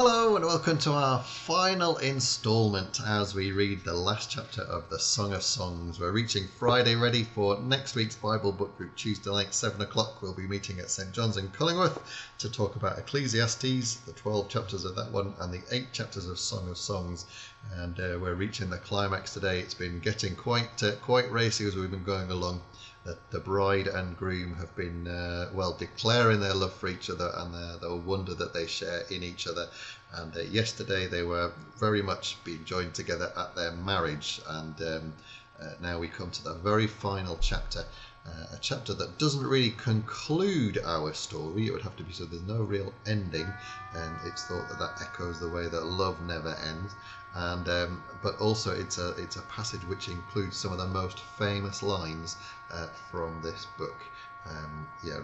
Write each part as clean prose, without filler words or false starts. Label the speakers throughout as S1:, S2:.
S1: Hello and welcome to our final instalment as we read the last chapter of the Song of Songs. We're reaching Friday ready for next week's Bible book group. Tuesday night 7 o'clock we'll be meeting at St John's in Cullingworth to talk about Ecclesiastes, the 12 chapters of that one and the 8 chapters of Song of Songs, and we're reaching the climax today. It's been getting quite racy as we've been going along. The bride and groom have been declaring their love for each other and the wonder that they share in each other. And yesterday they were very much being joined together at their marriage, and now we come to the very final chapter, a chapter that doesn't really conclude our story. It would have to be so there's no real ending, and it's thought that echoes the way that love never ends. And but also it's a passage which includes some of the most famous lines from this book.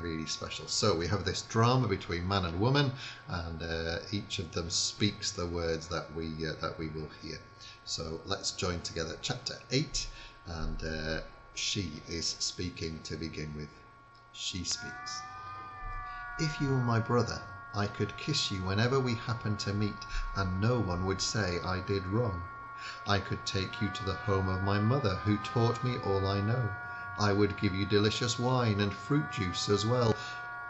S1: Really special. So we have this drama between man and woman, and each of them speaks the words that we will hear. So let's join together chapter 8, and she is speaking to begin with. She speaks. If you were my brother, I could kiss you whenever we happened to meet, and no one would say I did wrong. I could take you to the home of my mother, who taught me all I know. I would give you delicious wine and fruit juice as well.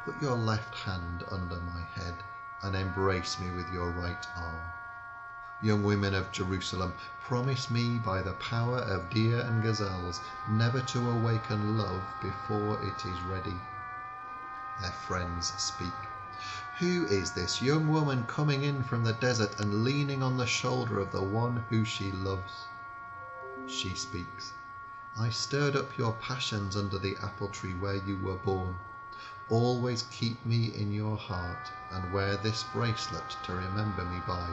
S1: Put your left hand under my head and embrace me with your right arm. Young women of Jerusalem, promise me by the power of deer and gazelles never to awaken love before it is ready. Their friends speak. Who is this young woman coming in from the desert and leaning on the shoulder of the one who she loves? She speaks. I stirred up your passions under the apple tree where you were born. Always keep me in your heart and wear this bracelet to remember me by.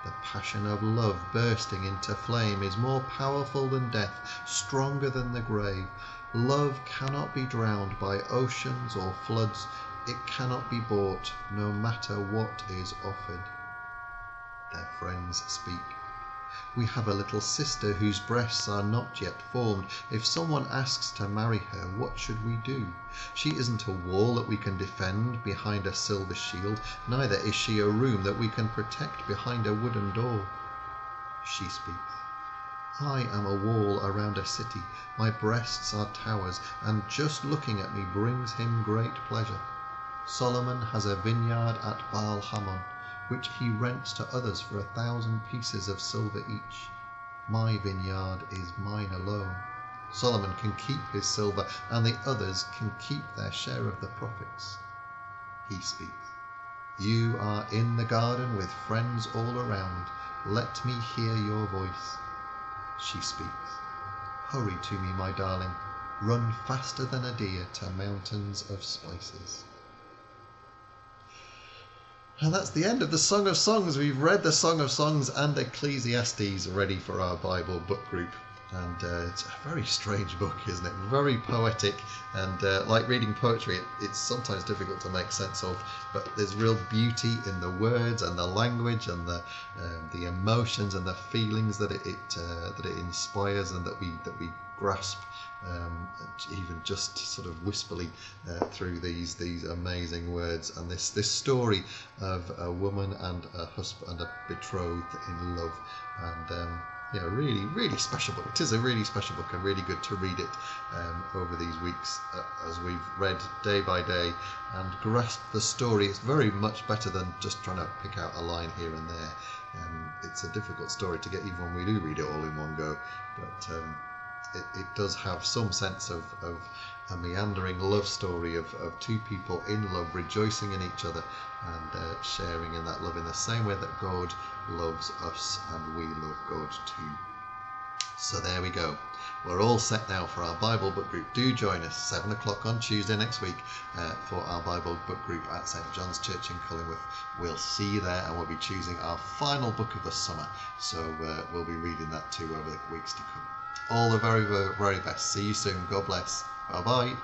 S1: The passion of love bursting into flame is more powerful than death, stronger than the grave. Love cannot be drowned by oceans or floods. It cannot be bought, no matter what is offered. Their friends speak. We have a little sister whose breasts are not yet formed. If someone asks to marry her, what should we do? She isn't a wall that we can defend behind a silver shield, neither is she a room that we can protect behind a wooden door. She speaks. I am a wall around a city. My breasts are towers, and just looking at me brings him great pleasure. Solomon has a vineyard at Baal Hamon, which he rents to others for 1,000 pieces of silver each. My vineyard is mine alone. Solomon can keep his silver, and the others can keep their share of the profits. He speaks. You are in the garden with friends all around. Let me hear your voice. She speaks. Hurry to me, my darling. Run faster than a deer to mountains of spices. And that's the end of the Song of Songs. We've read the Song of Songs and Ecclesiastes ready for our Bible book group. And it's a very strange book, isn't it? Very poetic, and like reading poetry, it's sometimes difficult to make sense of, but there's real beauty in the words and the language and the emotions and the feelings that it inspires, and that we grasp even just sort of wistfully through these amazing words, and this story of a woman and a husband and a betrothed in love. And really special book. It is a really special book, and really good to read it over these weeks as we've read day by day and grasped the story. It's very much better than just trying to pick out a line here and there. It's a difficult story to get even when we do read it all in one go, but it does have some sense of a meandering love story of two people in love, rejoicing in each other and sharing in that love in the same way that God loves us and we love God too. So there we go. We're all set now for our Bible book group. Do join us 7 o'clock on Tuesday next week for our Bible book group at St John's Church in Cullingworth. We'll see you there, and we'll be choosing our final book of the summer. So we'll be reading that too over the weeks to come. All the very, very best. See you soon. God bless. Bye-bye.